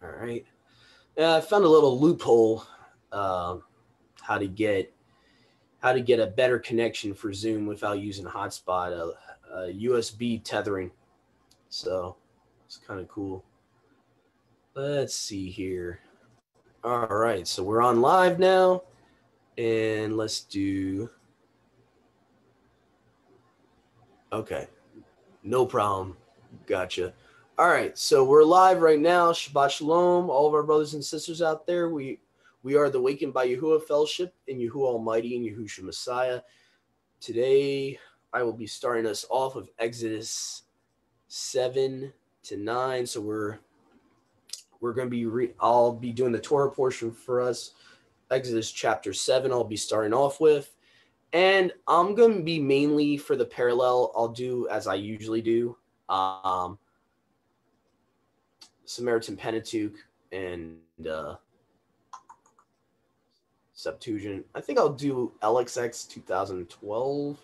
All right. I found a little loophole, how to get a better connection for Zoom without using hotspot, USB tethering. So it's kind of cool. Let's see here. All right, so we're on live now, and let's do. Okay, no problem. Gotcha. All right, so we're live right now. Shabbat Shalom, all of our brothers and sisters out there. We are the Awakened by Yahuwah Fellowship in Yahuwah Almighty and Yahushua Messiah. Today, I will be starting us off with Exodus 7 to 9. So we're going to be I'll be doing the Torah portion for us. Exodus chapter 7 I'll be starting off with. And I'm going to be mainly for the parallel. I'll do as I usually do. Samaritan Pentateuch and Septuagint. I think I'll do LXX 2012.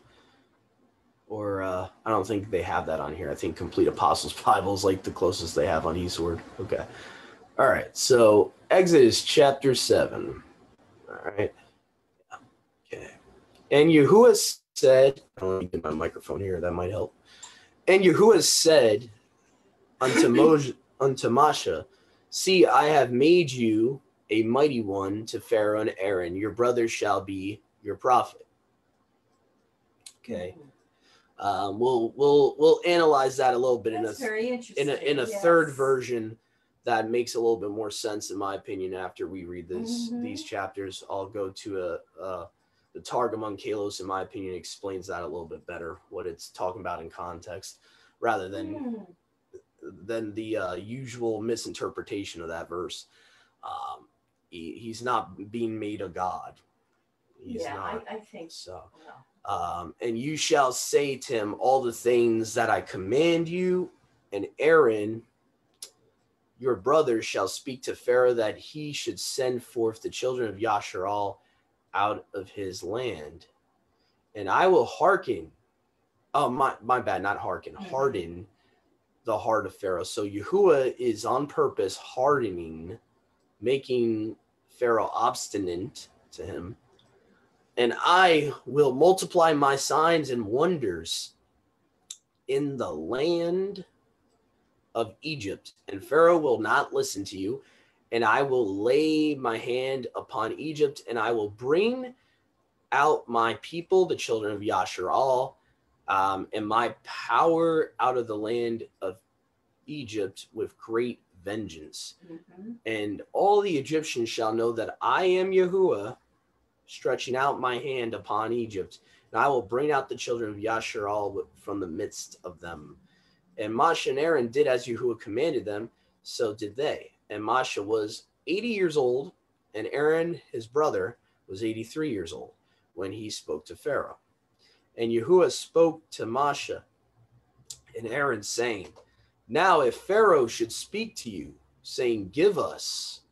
Or I don't think they have that on here. I think Complete Apostles Bible is like the closest they have on eSword. Okay. All right. So Exodus chapter 7. All right. Okay. And Yahuwah said, let me get my microphone here. That might help. And Yahuwah said unto Moshe, see, I have made you a mighty one to Pharaoh and Aaron. Your brother shall be your prophet. Okay. We'll analyze that a little bit in a third version that makes a little bit more sense in my opinion. After we read these chapters, I'll go to the Targum on Kalos. In my opinion, explains that a little bit better, what it's talking about in context, rather than the usual misinterpretation of that verse. He's not being made a god. He's not. I think so. No. And you shall say to him all the things that I command you, and Aaron, your brother, shall speak to Pharaoh that he should send forth the children of Yasharal out of his land. And I will hearken. Oh, my bad, not hearken. Harden the heart of Pharaoh. So Yahuwah is on purpose hardening, making Pharaoh obstinate to him. And I will multiply my signs and wonders in the land of Egypt, and Pharaoh will not listen to you. And I will lay my hand upon Egypt, and I will bring out my people, the children of Yasharal, and my power out of the land of Egypt with great vengeance. And all the Egyptians shall know that I am Yahuwah, stretching out my hand upon Egypt, and I will bring out the children of Yasharal from the midst of them. And Moshe and Aaron did as Yahuwah commanded them, so did they. And Moshe was 80 years old, and Aaron, his brother, was 83 years old when he spoke to Pharaoh. And Yahuwah spoke to Moshe and Aaron, saying, now if Pharaoh should speak to you, saying, give us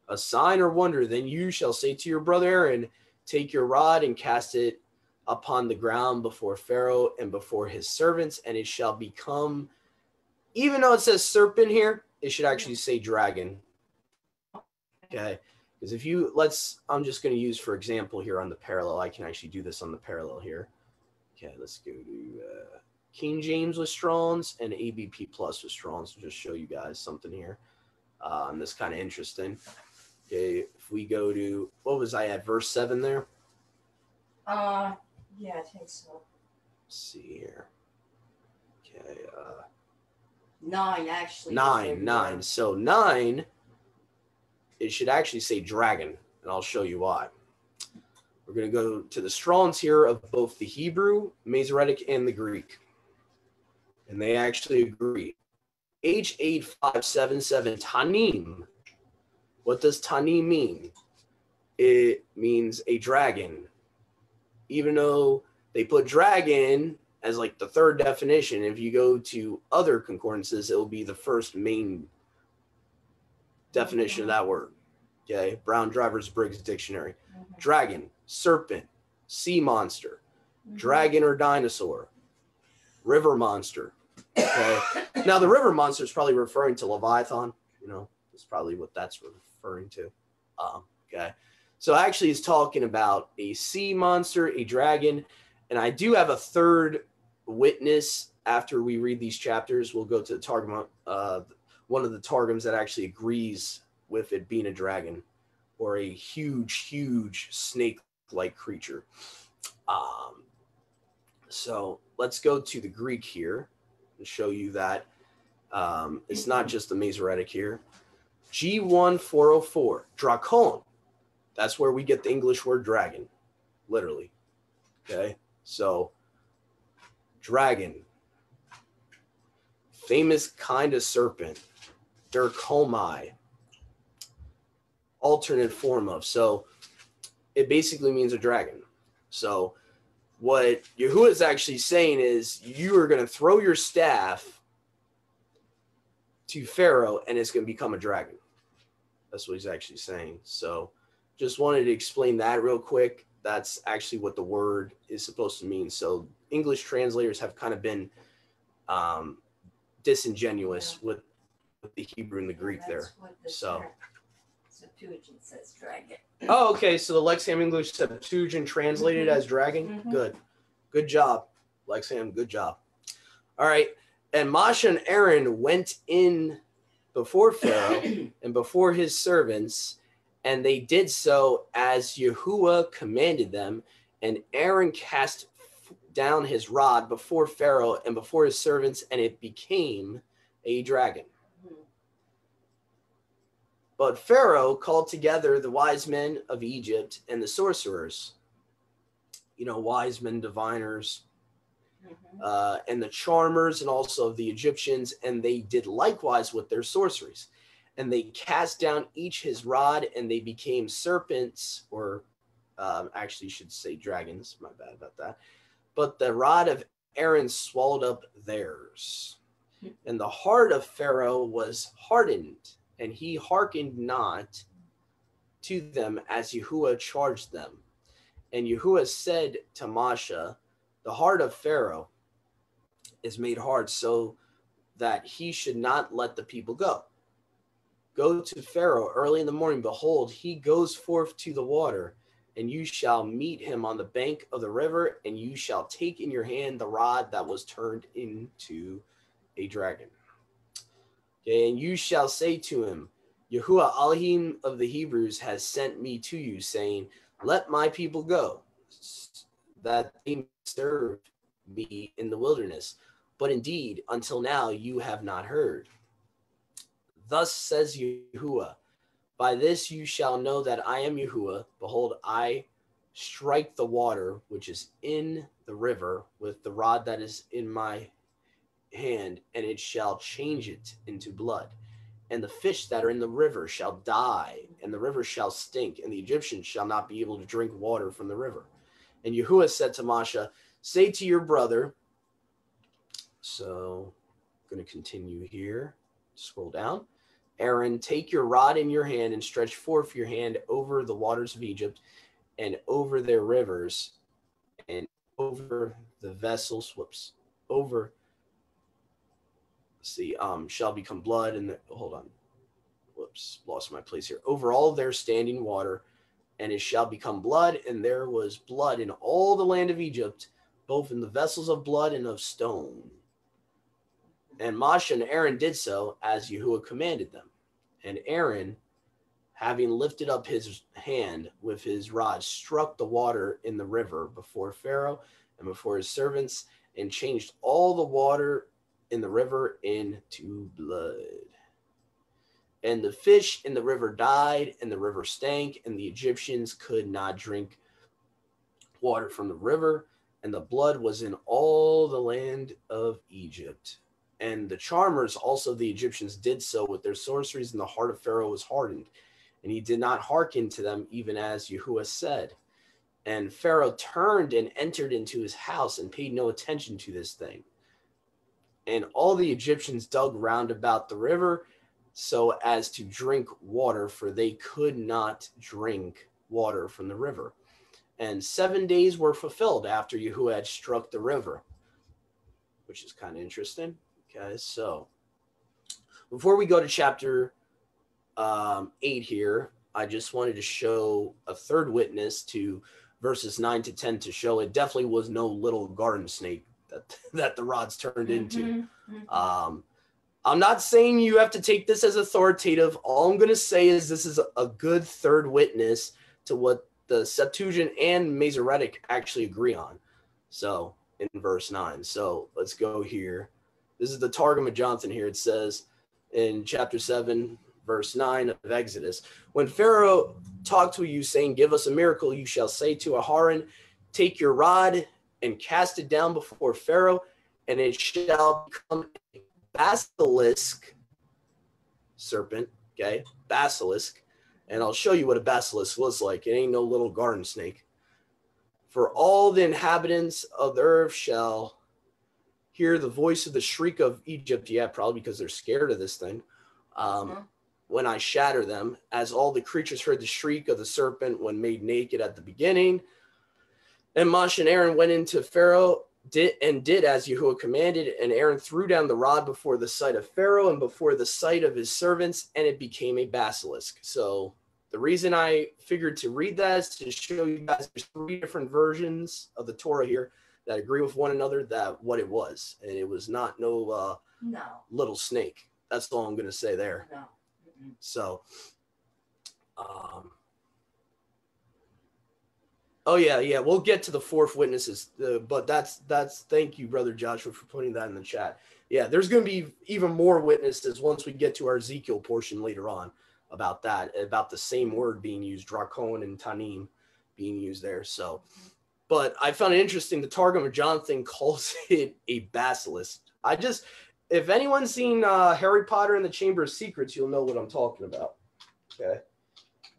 a sign or wonder, then you shall say to your brother Aaron, take your rod and cast it upon the ground before Pharaoh and before his servants, and it shall become, even though it says serpent here, it should actually say dragon. Okay, because if you, I'm just going to use, for example, here on the parallel, I can actually do this on the parallel here. Okay, let's go to King James with Strong's and ABP Plus with Strong's to just show you guys something here. That's kind of interesting. Okay, if we go to, what was I at, verse 7 there? Yeah, I think so. Let's see here. Okay. 9, actually. 9. So 9, it should actually say dragon, and I'll show you why. We're going to go to the Strong's here of both the Hebrew, Masoretic, and the Greek. And they actually agree. H8577 Tanim. What does Tanim mean? It means a dragon. Even though they put dragon as like the third definition, if you go to other concordances, it will be the first main definition of that word. Okay, Brown Driver's Briggs Dictionary. Dragon, serpent, sea monster, dragon or dinosaur, river monster. Okay, now the river monster is probably referring to Leviathan, That's probably what that's referring to. Okay. So actually it's talking about a sea monster, a dragon. And I do have a third witness after we read these chapters. We'll go to the Targum, one of the Targums that actually agrees with it being a dragon or a huge snake-like creature. So let's go to the Greek here and show you that it's not just the Masoretic here. G1404, Drakon. That's where we get the English word dragon, literally. Okay, so dragon, famous kind of serpent, Derkomai, alternate form of. So it basically means a dragon. So what Yahuwah is actually saying is you are going to throw your staff to Pharaoh and it's going to become a dragon. That's what he's actually saying. So just wanted to explain that real quick. That's actually what the word is supposed to mean. So English translators have kind of been disingenuous with the Hebrew and the Greek there. So Septuagint says dragon. Oh, okay. So the Lexham English Septuagint translated as dragon. Good job, Lexham. Good job. All right. And Moshe and Aaron went in before Pharaoh and before his servants, and they did so as Yahuwah commanded them. And Aaron cast down his rod before Pharaoh and before his servants, and it became a dragon. But Pharaoh called together the wise men of Egypt and the sorcerers, wise men, diviners, and the charmers, and also the Egyptians, and they did likewise with their sorceries. And they cast down each his rod, and they became serpents, or actually should say dragons. My bad about that. But the rod of Aaron swallowed up theirs. And the heart of Pharaoh was hardened, and he hearkened not to them as Yahuwah charged them. And Yahuwah said to Moshe, the heart of Pharaoh is made hard so that he should not let the people go. Go to Pharaoh early in the morning. Behold, he goes forth to the water, and you shall meet him on the bank of the river, and you shall take in your hand the rod that was turned into a dragon. Okay, and you shall say to him, Yahuwah Elohim of the Hebrews has sent me to you, saying, let my people go, that they may serve me in the wilderness. But indeed, until now you have not heard. Thus says Yahuwah, by this you shall know that I am Yahuwah. Behold, I strike the water which is in the river with the rod that is in my hand, and it shall change it into blood. And the fish that are in the river shall die, and the river shall stink, and the Egyptians shall not be able to drink water from the river. And Yahuwah said to Moshe, say to your brother, so I'm going to continue here, scroll down. Aaron, take your rod in your hand and stretch forth your hand over the waters of Egypt and over their rivers and over the vessels, shall become blood, and lost my place here. Over all their standing water, and it shall become blood, and there was blood in all the land of Egypt, both in the vessels of blood and of stone. And Moshe and Aaron did so as Yahuwah commanded them. And Aaron, having lifted up his hand with his rod, struck the water in the river before Pharaoh and before his servants, and changed all the water in the river into blood. And the fish in the river died, and the river stank, and the Egyptians could not drink water from the river, and the blood was in all the land of Egypt. And the charmers also the Egyptians did so with their sorceries, and the heart of Pharaoh was hardened, and he did not hearken to them, even as Yahuwah said. And Pharaoh turned and entered into his house and paid no attention to this thing. And all the Egyptians dug round about the river so as to drink water, for they could not drink water from the river. And 7 days were fulfilled after Yahuwah had struck the river, which is kind of interesting. Okay, so before we go to chapter 8 here, I just wanted to show a third witness to verses 9 to 10 to show it definitely was no little garden snake that the rods turned into. I'm not saying you have to take this as authoritative. All I'm going to say is this is a good third witness to what the Septuagint and Masoretic actually agree on. So in verse 9. So let's go here. This is the Targum of Jonathan here. It says in chapter 7, verse 9 of Exodus, when Pharaoh talked to you saying, give us a miracle, you shall say to Aharon, take your rod and cast it down before Pharaoh, and it shall become a basilisk serpent, okay, basilisk, and I'll show you what a basilisk looks like. It ain't no little garden snake. For all the inhabitants of the earth shall hear the voice of the shriek of Egypt, yeah, probably because they're scared of this thing, when I shatter them, as all the creatures heard the shriek of the serpent when made naked at the beginning. And Moshe and Aaron went into Pharaoh, did as Yahuwah commanded, and Aaron threw down the rod before the sight of Pharaoh and before the sight of his servants, and it became a basilisk. So the reason I figured to read that is to show you guys there's 3 different versions of the Torah here that agree with one another that what it was, and it was not no little snake. That's all I'm going to say there. No. So, oh yeah, we'll get to the fourth witnesses, but that's thank you, Brother Joshua, for putting that in the chat. Yeah, there's going to be even more witnesses once we get to our Ezekiel portion later on about that, about the same word being used, drakon and tanim being used there. So, but I found it interesting. The Targum of Jonathan calls it a basilisk. If anyone's seen Harry Potter and the Chamber of Secrets, you'll know what I'm talking about. Okay,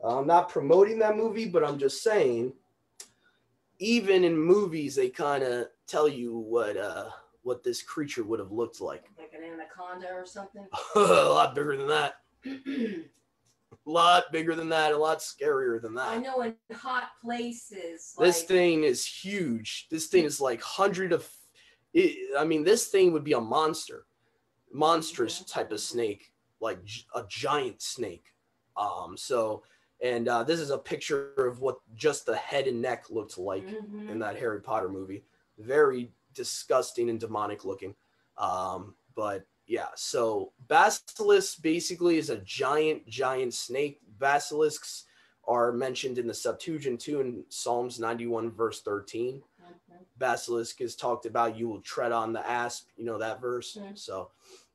I'm not promoting that movie, but I'm just saying, even in movies, they kind of tell you what this creature would have looked like. Like an anaconda or something? A lot bigger than that. A lot bigger than that. A lot scarier than that. I know in hot places. This thing is huge. This thing is like this thing would be a monstrous type of snake, like a giant snake. This is a picture of what just the head and neck looked like in that Harry Potter movie. Very disgusting and demonic looking. But yeah, so basilisk basically is a giant snake. Basilisks are mentioned in the Septuagint too, in Psalms 91 verse 13. Basilisk is talked about, you will tread on the asp, you know that verse. So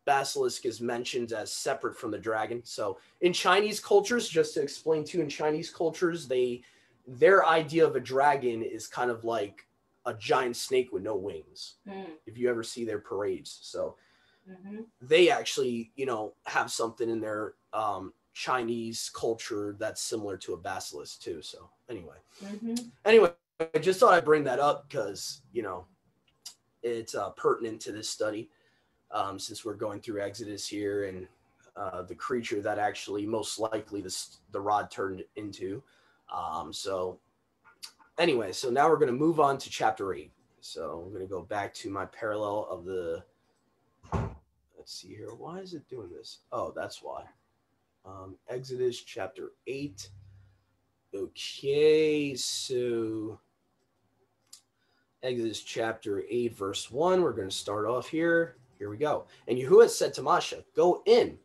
basilisk is mentioned as separate from the dragon. So in Chinese cultures, just to explain to you, in Chinese cultures, their idea of a dragon is kind of like a giant snake with no wings. If you ever see their parades. So they actually, have something in their Chinese culture that's similar to a basilisk too. So anyway, I just thought I'd bring that up because, it's pertinent to this study. Since we're going through Exodus here and the creature that actually most likely the rod turned into. So anyway, so now we're going to move on to chapter 8. So I'm going to go back to my parallel of let's see here. Why is it doing this? Oh, that's why. Exodus chapter 8. Okay, so Exodus chapter 8, verse 1. We're going to start off here. Here we go. And Yahuwah said to Moshe, go in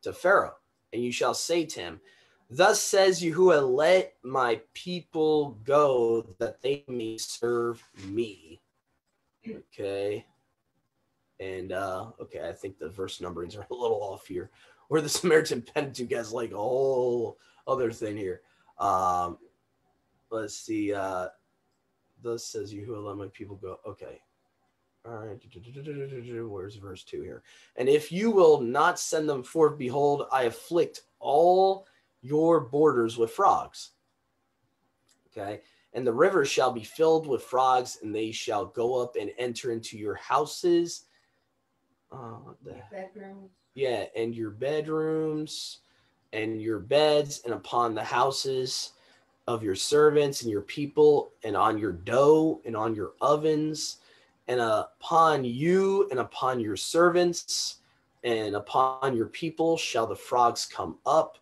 to Pharaoh, and you shall say to him, thus says Yahuwah, let my people go that they may serve me. Okay. And, I think the verse numberings are a little off here. Or the Samaritan Pentateuch has like a whole other thing here. Let's see. Thus says Yahuwah, let my people go. Okay. All right. Where's verse 2 here? And if you will not send them forth, behold, I afflict all your borders with frogs. Okay. And the rivers shall be filled with frogs, and they shall go up and enter into your houses. Bedrooms. Yeah, and your bedrooms and your beds, and upon the houses of your servants and your people, and on your dough and on your ovens, and upon you and upon your servants and upon your people shall the frogs come up,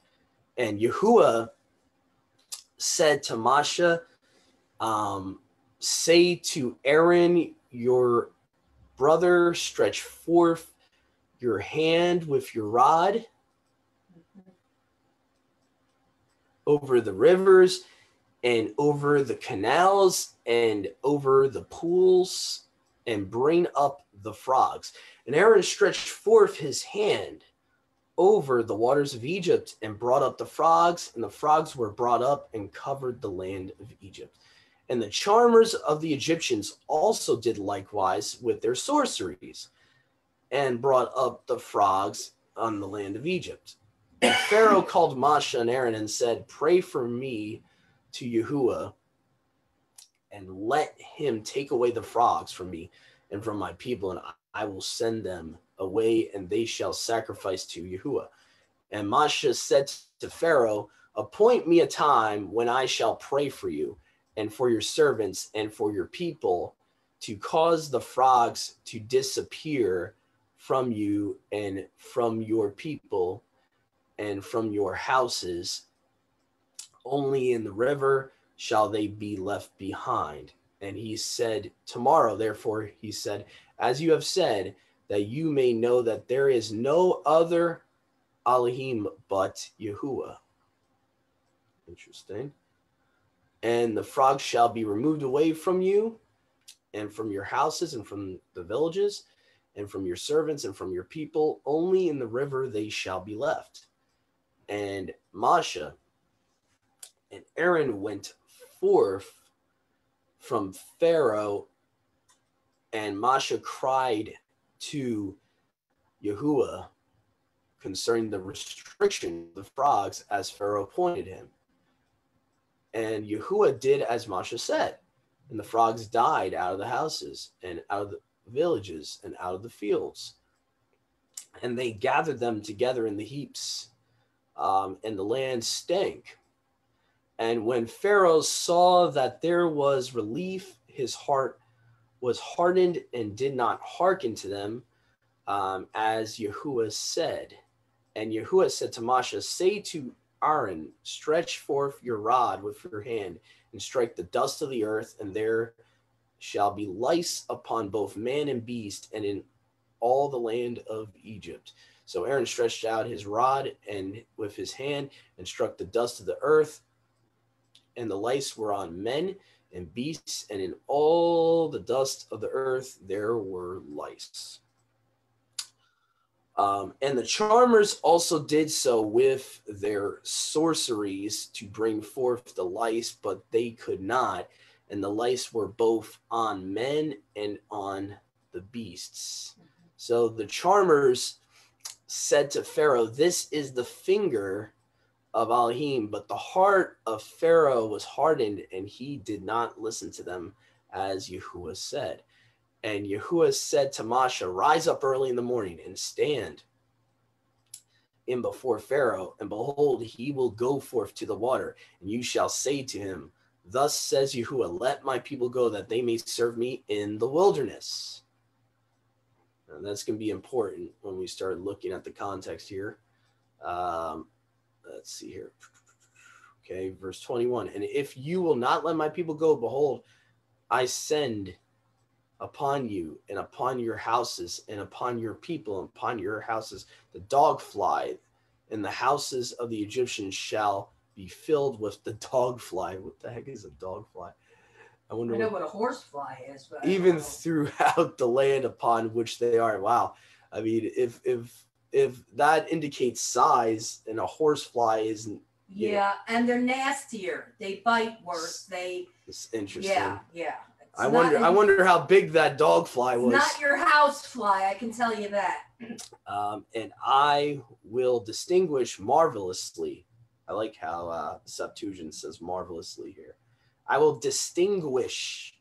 And Yahuwah said to Moshe, say to Aaron, your brother, stretch forth your hand with your rod over the rivers and over the canals and over the pools and bring up the frogs. And Aaron stretched forth his hand over the waters of Egypt and brought up the frogs, and the frogs were brought up and covered the land of Egypt. And the charmers of the Egyptians also did likewise with their sorceries and brought up the frogs on the land of Egypt. And Pharaoh called Moshe and Aaron and said, pray for me to Yahuwah and let him take away the frogs from me and from my people, and I will send them away, and they shall sacrifice to Yahuwah. And Moshe said to Pharaoh, appoint me a time when I shall pray for you and for your servants and for your people, to cause the frogs to disappear from you and from your people and from your houses. Only in the river shall they be left behind. And he said, tomorrow, therefore, he said, as you have said, that you may know that there is no other Elohim but Yahuwah. Interesting. And the frogs shall be removed away from you and from your houses and from the villages and from your servants and from your people. Only in the river they shall be left. And Moshe and Aaron went forth from Pharaoh, and Moshe cried to Yahuwah concerning the restriction of the frogs as Pharaoh appointed him. And Yahuwah did as Moshe said, and the frogs died out of the houses and out of the villages and out of the fields. And they gathered them together in the heaps, and the land stank. And when Pharaoh saw that there was relief, his heart was hardened and did not hearken to them, as Yahuwah said. And Yahuwah said to Moshe, say to Aaron, stretch forth your rod with your hand and strike the dust of the earth, and there shall be lice upon both man and beast and in all the land of Egypt. So Aaron stretched out his rod and with his hand and struck the dust of the earth, and the lice were on men and beasts, and in all the dust of the earth there were lice. And the charmers also did so with their sorceries to bring forth the lice, but they could not. And the lice were both on men and on the beasts. So the charmers said to Pharaoh, this is the finger of Elohim, but the heart of Pharaoh was hardened, and he did not listen to them, as Yahuwah said. And Yahuwah said to Moshe, rise up early in the morning and stand in before Pharaoh, and behold, he will go forth to the water, and you shall say to him, thus says Yahuwah, let my people go, that they may serve me in the wilderness. And that's going to be important when we start looking at the context here. Let's see here. Okay, verse 21. And if you will not let my people go, behold, I send upon you and upon your houses and upon your people and upon your houses the dog fly, and the houses of the Egyptians shall be filled with the dog fly. What the heck is a dog fly? I know what a horse fly is, but even throughout the land upon which they are. Wow. I mean, if that indicates size, and a horse fly isn't. Yeah, and they're nastier. They bite worse. It's interesting. Yeah. I wonder how big that dog fly was. Not your house fly, I can tell you that. And I will distinguish marvelously. I like how Septuagint says marvelously here. I will distinguish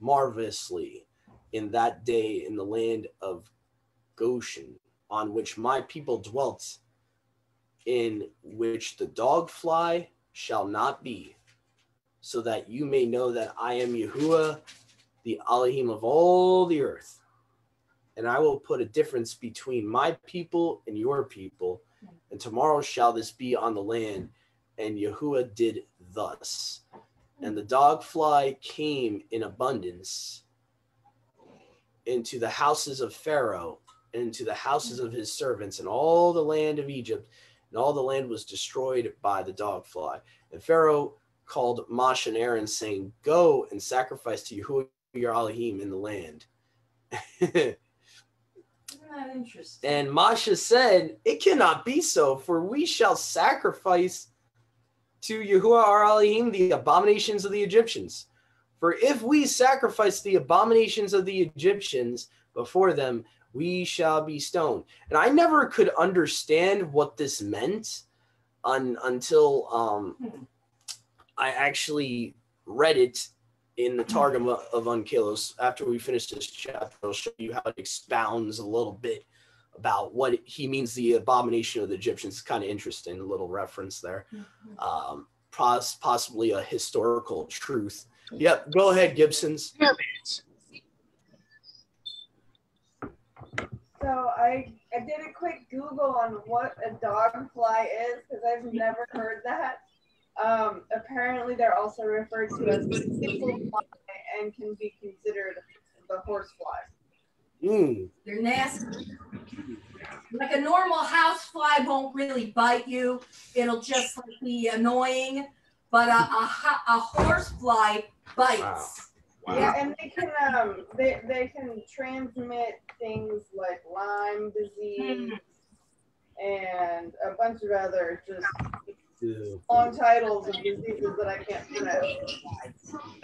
marvelously in that day in the land of Goshen, on which my people dwelt, in which the dog fly shall not be, so that you may know that I am Yahuwah, the Elohim of all the earth. And I will put a difference between my people and your people, and tomorrow shall this be on the land. And Yahuwah did thus. And the dog fly came in abundance into the houses of Pharaoh, into the houses of his servants, and all the land of Egypt, and all the land was destroyed by the dog fly. And Pharaoh called Moshe and Aaron, saying, go and sacrifice to Yahuwah your Elohim in the land. Isn't that interesting? And Moshe said, it cannot be so, for we shall sacrifice to Yahuwah our Elohim the abominations of the Egyptians. For if we sacrifice the abominations of the Egyptians before them, we shall be stoned. And I never could understand what this meant until I actually read it in the Targum of Onkelos. After we finish this chapter, I'll show you how it expounds a little bit about what he means, the abomination of the Egyptians. It's kind of interesting, a little reference there. Possibly a historical truth. Yep, go ahead, Gibsons. So I did a quick Google on what a dog fly is, because I've never heard that. Apparently they're also referred to as the thistle fly and can be considered the horse fly. They're nasty. Like a normal house fly won't really bite you. It'll just like be annoying. But a horse fly bites. Wow. Yeah, and they can transmit things like Lyme disease and a bunch of other just long titles of diseases that I can't pronounce.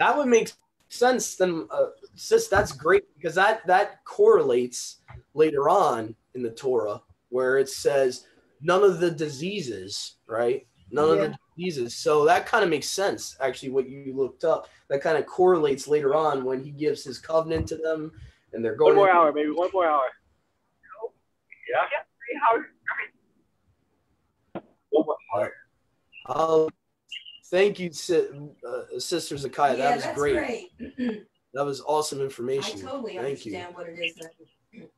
That would make sense then, sis. That's great, because that correlates later on in the Torah where it says none of the diseases, right? None of the diseases. So that kind of makes sense, actually, what you looked up. That kind of correlates later on when he gives his covenant to them and they're going. 1 more hour, maybe 1 more hour. Yeah. 3 hours. 1 more hour. Thank you, Sister Zakaya. Yeah, that was great. That was awesome information. I totally understand what it is.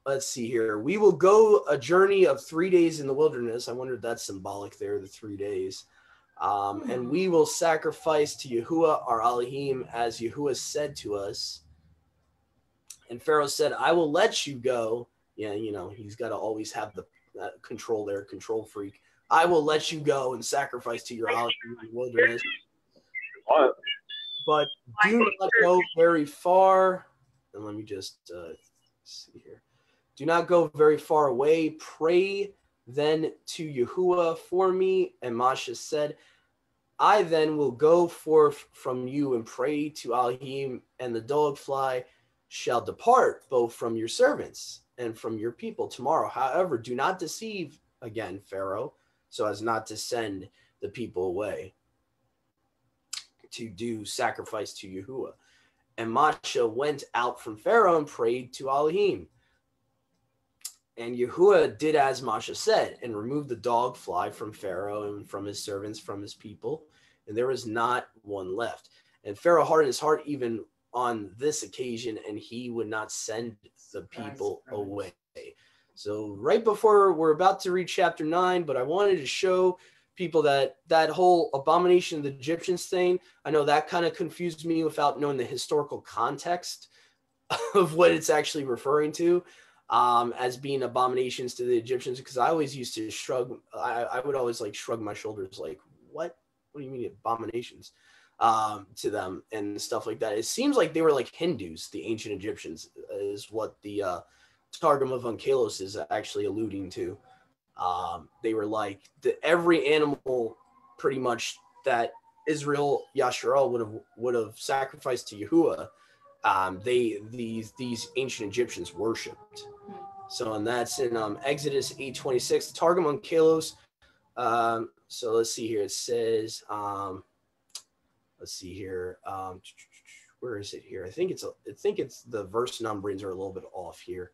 Let's see here. We will go a journey of 3 days in the wilderness. I wonder if that's symbolic there, the 3 days. And we will sacrifice to Yahuwah our Elohim as Yahuwah said to us. And Pharaoh said, I will let you go. Yeah, you know, he's got to always have the control there, control freak. I will let you go and sacrifice to your Elohim in the wilderness. But do not go very far. And let me just see here. Do not go very far away. Pray then to Yahuwah for me. And Moshe said, I then will go forth from you and pray to Elohim, and the dog fly shall depart both from your servants and from your people tomorrow. However, do not deceive again, Pharaoh, so as not to send the people away to do sacrifice to Yahuwah. And Moshe went out from Pharaoh and prayed to Elohim. And Yahuwah did as Moshe said, and removed the dog fly from Pharaoh and from his servants, from his people, and there was not one left. And Pharaoh hardened his heart even on this occasion, and he would not send the people away. So right before we're about to read chapter 9, but I wanted to show people that whole abomination of the Egyptians thing, I know that kind of confused me without knowing the historical context of what it's actually referring to. As being abominations to the Egyptians, because I always used to shrug. I would always like shrug my shoulders, like, what do you mean abominations to them and stuff like that? It seems like they were like Hindus, the ancient Egyptians, is what the Targum of Onkelos is actually alluding to. They were like every animal pretty much that Israel Yasharal would have sacrificed to Yahuwah. These ancient Egyptians worshipped. So, and that's in Exodus 8:26, Targum Onkelos. So let's see here. It says, let's see here. Where is it here? I think it's the verse numberings are a little bit off here.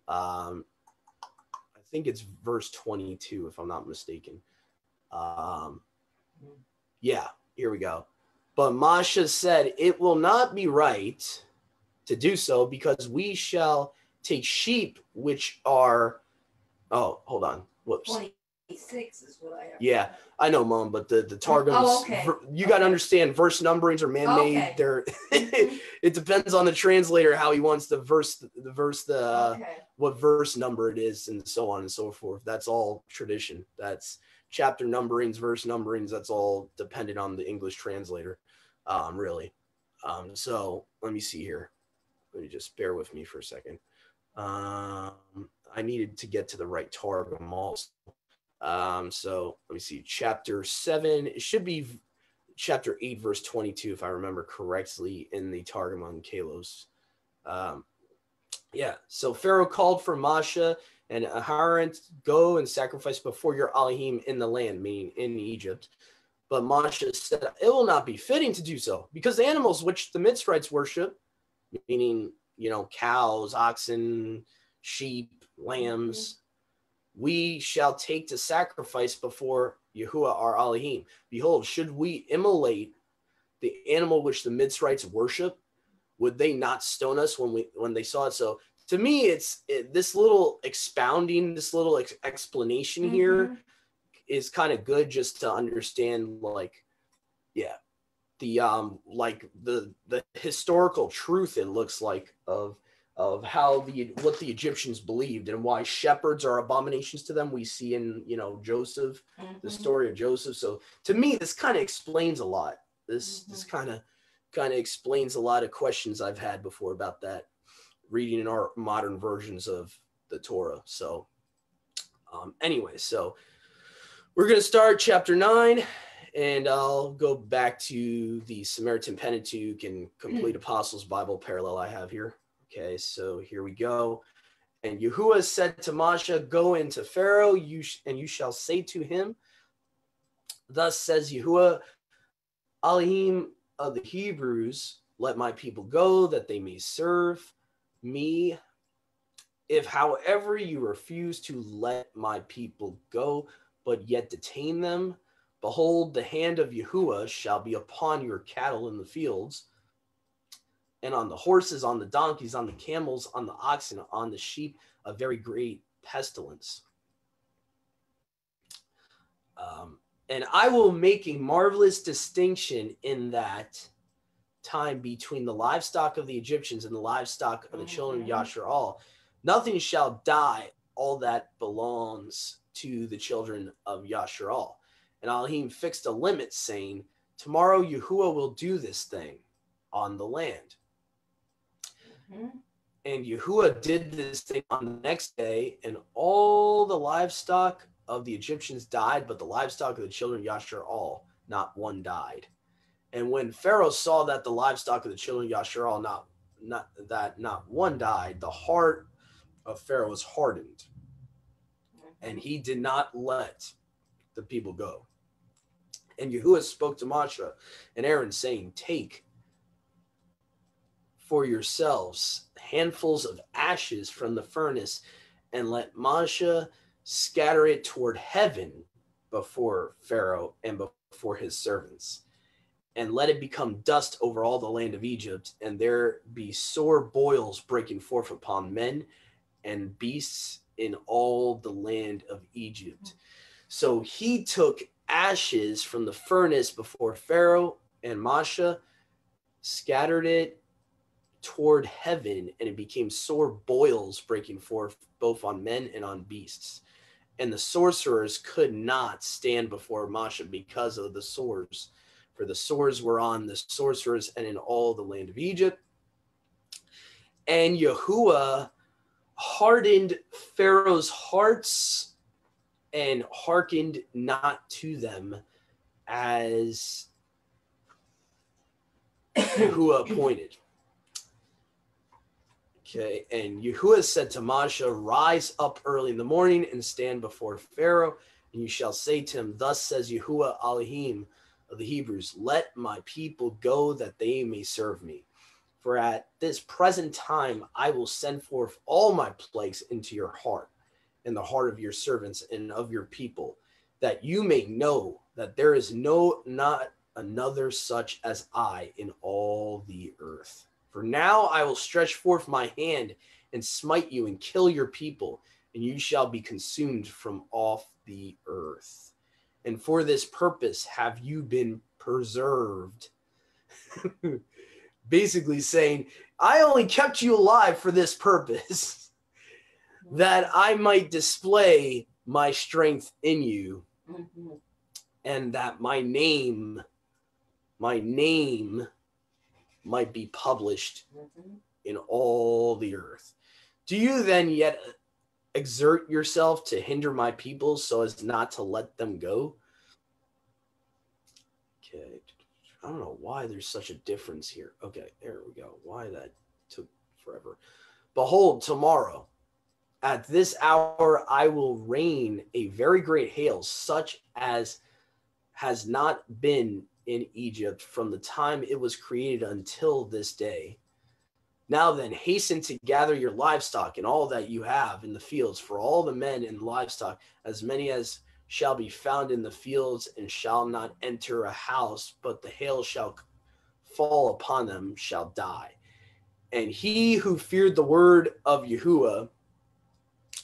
I think it's verse 22, if I'm not mistaken. Yeah, here we go. But Moshe said, it will not be right to do so, because we shall take sheep which are, oh, hold on. Whoops. 26 is what I have. Yeah, I know, Mom, but the Targums, okay. You got to understand, verse numberings are man-made. Okay. They're it depends on the translator how he wants the what verse number it is, and so on and so forth. That's all tradition. That's chapter numberings, verse numberings. That's all dependent on the English translator, really. So let me see here. Let me just bear with me for a second. I needed to get to the right Targum also. So let me see, chapter 7, it should be chapter 8, verse 22, if I remember correctly, in the Targum on Kalos. Yeah, so Pharaoh called for Moshe and Aharon to go and sacrifice before your Elohim in the land, meaning in Egypt. But Moshe said, it will not be fitting to do so, because the animals which the Mitzrites worship, meaning, cows, oxen, sheep, lambs, we shall take to sacrifice before Yahuwah our Elohim. Behold, should we immolate the animal which the Mitzrites worship? Would they not stone us when they saw it? So to me, this little expounding, this little explanation here is kind of good, just to understand, the historical truth, it looks like, of how what the Egyptians believed and why shepherds are abominations to them. We see in Joseph, the story of Joseph. So to me, this kind of explains a lot. This kind of explains a lot of questions I've had before about that, reading in our modern versions of the Torah. So anyway, so we're going to start chapter 9, and I'll go back to the Samaritan Pentateuch and Complete Apostles Bible parallel I have here. Okay, so here we go. And Yahuwah said to Moshe, go into Pharaoh, and you shall say to him, thus says Yahuwah, Elohim of the Hebrews, let my people go, that they may serve me. If, however, you refuse to let my people go, but yet detain them, behold, the hand of Yahuwah shall be upon your cattle in the fields, and on the horses, on the donkeys, on the camels, on the oxen, on the sheep, a very great pestilence. And I will make a marvelous distinction in that time between the livestock of the Egyptians and the livestock of the children of Yasharal. Nothing shall die, all that belongs to the children of Yasharal. And Elohim fixed a limit, saying, tomorrow Yahuwah will do this thing on the land. And Yahuwah did this thing on the next day, and all the livestock of the Egyptians died, but the livestock of the children of Yasharal, not one died. And when Pharaoh saw that the livestock of the children of Yasharal, not one died, the heart of Pharaoh was hardened, and he did not let the people go. And Yahuwah spoke to Moshe and Aaron, saying, take for yourselves handfuls of ashes from the furnace, and let Moshe scatter it toward heaven before Pharaoh and before his servants, and let it become dust over all the land of Egypt, and there be sore boils breaking forth upon men and beasts in all the land of Egypt. So he took ashes from the furnace before Pharaoh, and Moshe scattered it toward heaven, and it became sore boils breaking forth both on men and on beasts. And the sorcerers could not stand before Moshe because of the sores, for the sores were on the sorcerers and in all the land of Egypt. And Yahuwah hardened Pharaoh's hearts and hearkened not to them, as Yahuwah appointed. Okay, and Yahuwah said to Moshe, rise up early in the morning and stand before Pharaoh, and you shall say to him, thus says Yahuwah Elohim of the Hebrews, let my people go, that they may serve me. For at this present time I will send forth all my plagues into your heart, and the heart of your servants and of your people, that you may know that there is not another such as I in all the earth. For now I will stretch forth my hand and smite you and kill your people, and you shall be consumed from off the earth. And for this purpose have you been preserved. Basically saying, I only kept you alive for this purpose, that I might display my strength in you, and that my name might be published in all the earth. Do you then yet exert yourself to hinder my people so as not to let them go? Okay. I don't know why there's such a difference here. Okay, there we go. Why that took forever. Behold, tomorrow at this hour I will rain a very great hail, such as has not been in Egypt from the time it was created until this day. Now then, hasten to gather your livestock and all that you have in the fields, for all the men and livestock, as many as shall be found in the fields, and shall not enter a house, but the hail shall fall upon them, shall die. And he who feared the word of Yahuwah,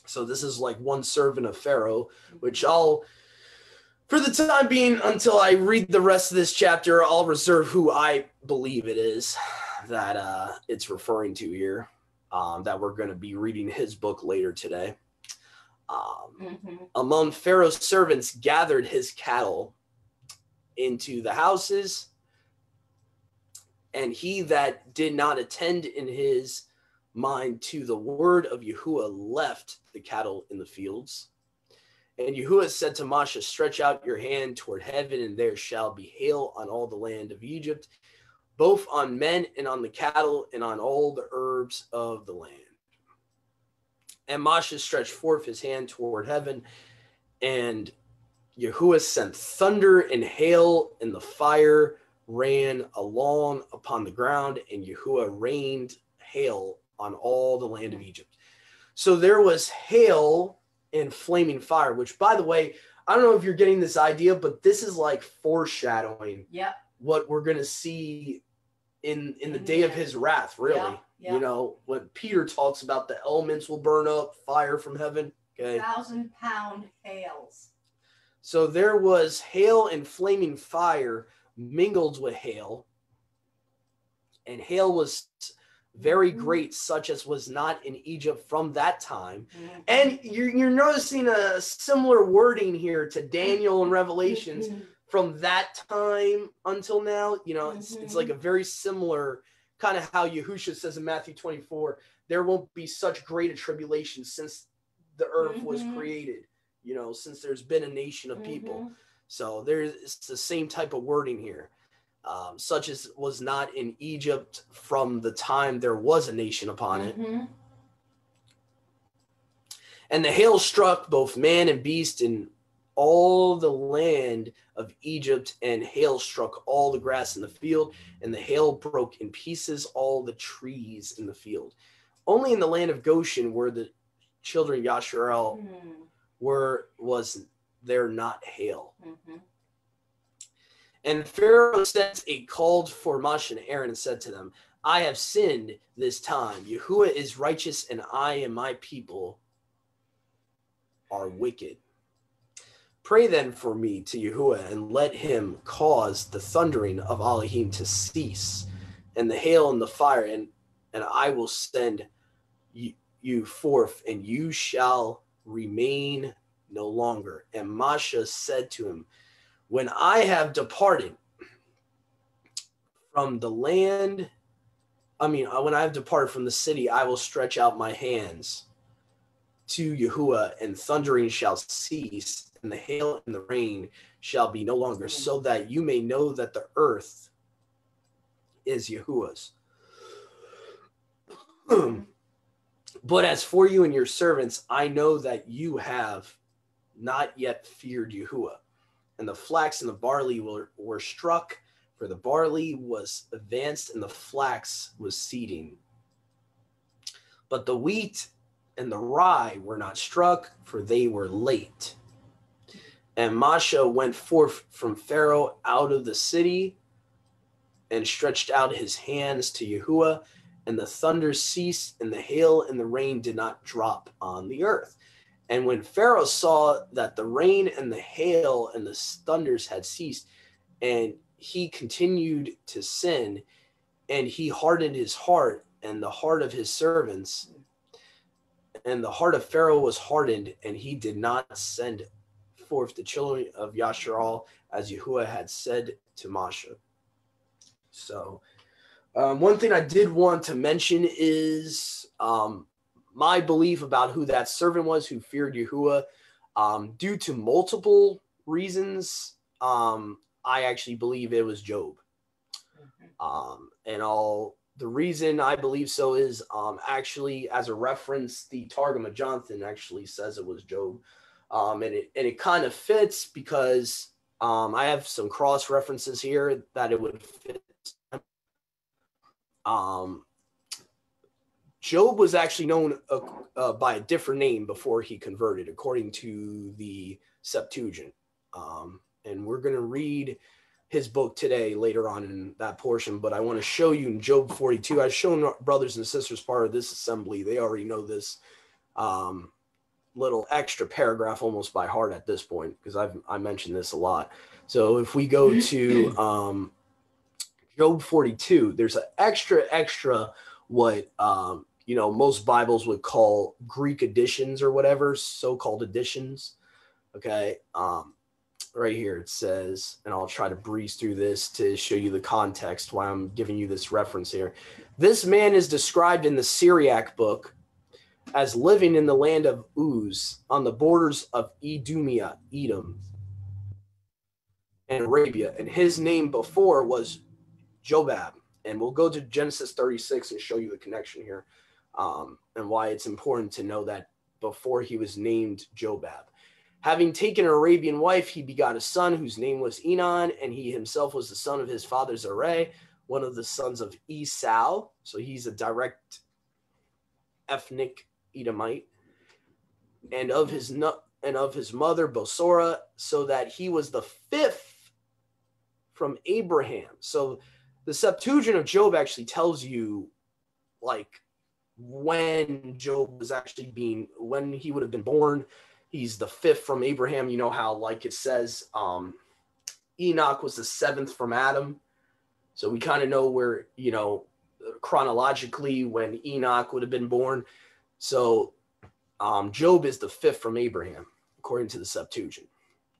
so this is like one servant of Pharaoh, which I'll, for the time being, until I read the rest of this chapter, I'll reserve who I believe it is that it's referring to here, that we're going to be reading his book later today. Among Pharaoh's servants gathered his cattle into the houses, and he that did not attend in his mind to the word of Yahuwah left the cattle in the fields. And Yahuwah said to Moshe, stretch out your hand toward heaven, and there shall be hail on all the land of Egypt, both on men and on the cattle and on all the herbs of the land. And Moshe stretched forth his hand toward heaven, and Yahuwah sent thunder and hail, and the fire ran along upon the ground, and Yahuwah rained hail on all the land of Egypt. So there was hail and flaming fire, which, by the way, I don't know if you're getting this idea, but this is like foreshadowing what we're going to see in the day of his wrath, really. You know, when Peter talks about the elements will burn up, fire from heaven. Okay. 1,000-pound hails. So there was hail and flaming fire mingled with hail. And hail was very great, such as was not in Egypt from that time. And you're noticing a similar wording here to Daniel and Revelations from that time until now. You know, it's like a very similar kind of how Yahushua says in Matthew 24, there won't be such great a tribulation since the earth was created, you know, since there's been a nation of people. So it's the same type of wording here. Such as was not in Egypt from the time there was a nation upon it. And the hail struck both man and beast in all the land of Egypt, and hail struck all the grass in the field, and the hail broke in pieces all the trees in the field. Only in the land of Goshen were the children of Yasharel was there not hail. And Pharaoh sent a called for Moshe and Aaron and said to them, I have sinned this time. Yahuwah is righteous, and I and my people are wicked. Pray then for me to Yahuwah, and let him cause the thundering of Elohim to cease, and the hail and the fire, and I will send you forth, and you shall remain no longer. And Moshe said to him, when I have departed from the land, when I have departed from the city, I will stretch out my hands to Yahuwah, and thundering shall cease, and the hail and the rain shall be no longer, so that you may know that the earth is Yahuwah's. But as for you and your servants, I know that you have not yet feared Yahuwah. And the flax and the barley were struck, for the barley was advanced and the flax was seeding. But the wheat and the rye were not struck, for they were late. And Moshe went forth from Pharaoh out of the city and stretched out his hands to Yahuwah, and the thunder ceased, and the hail and the rain did not drop on the earth. And when Pharaoh saw that the rain and the hail and the thunders had ceased, and he continued to sin, and he hardened his heart and the heart of his servants, and the heart of Pharaoh was hardened, and he did not send forth the children of Yasharal as Yahuwah had said to Moshe. So one thing I did want to mention is my belief about who that servant was who feared Yahuwah. Due to multiple reasons, I actually believe it was Job. The reason I believe so is actually, as a reference, the Targum of Jonathan actually says it was Job. And it kind of fits because I have some cross references here that it would fit. Job was actually known by a different name before he converted, according to the Septuagint. And we're going to read his book today later on in that portion, but I want to show you in Job 42. I've shown brothers and sisters part of this assembly. They already know this little extra paragraph almost by heart at this point, because I mentioned this a lot. So if we go to Job 42, there's an extra what most Bibles would call Greek editions or whatever, so-called editions. Okay. Right here it says, and I'll try to breeze through this to show you the context why I'm giving you this reference here. This man is described in the Syriac book as living in the land of Uz on the borders of Idumea, Edom, and Arabia. And his name before was Jobab. And we'll go to Genesis 36 and show you the connection here, and why it's important to know that before he was named Jobab. Having taken an Arabian wife, he begot a son whose name was Enon, and he himself was the son of his father Zerah, one of the sons of Esau. So he's a direct ethnic Edomite, and of his mother Bosora, so that he was the fifth from Abraham. So the Septuagint of Job actually tells you, like, when Job was actually when he would have been born. He's the fifth from Abraham. You know how, like it says, Enoch was the seventh from Adam. So we kind of know where, chronologically when Enoch would have been born. So Job is the fifth from Abraham, according to the Septuagint.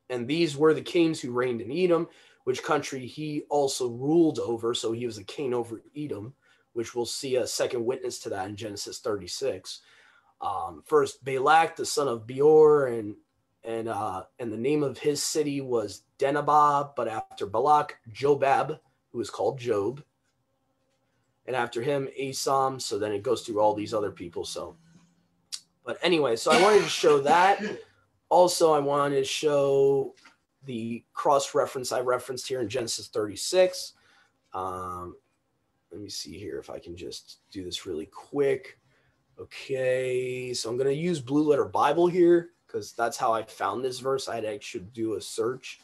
And these were the kings who reigned in Edom, which country he also ruled over. So he was a king over Edom, which we'll see a second witness to that in Genesis 36. First Balak, the son of Beor, and the name of his city was Denabah, but after Balak, Jobab, who is called Job, and after him, Asam. So then it goes through all these other people. But anyway, so I wanted to show that. Also, I wanted to show the cross-reference I referenced here in Genesis 36. Let me see here if I can just do this really quick. Okay, so I'm going to use Blue Letter Bible here because that's how I found this verse. I had to actually do a search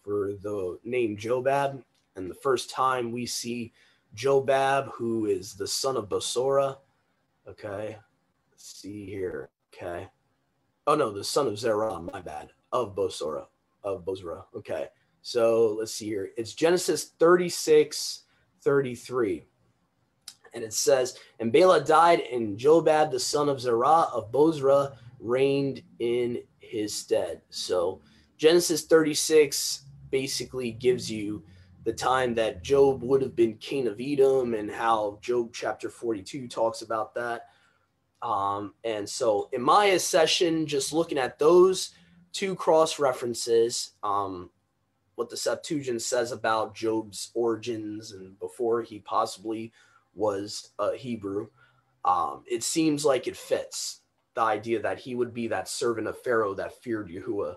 for the name Jobab. And the first time we see Jobab, who is the son of Bosora. Okay, let's see here. Okay. Oh, no, the son of Zerah, my bad, of Bosora. Okay, so let's see here. It's Genesis 36:33. And it says, and Bela died, and Jobab, the son of Zerah of Bozrah, reigned in his stead. So Genesis 36 basically gives you the time that Job would have been king of Edom, and how Job chapter 42 talks about that. And so in my session, just looking at those two cross references, what the Septuagint says about Job's origins and before he possibly was a Hebrew, it seems like it fits the idea that he would be that servant of Pharaoh that feared Yahuwah.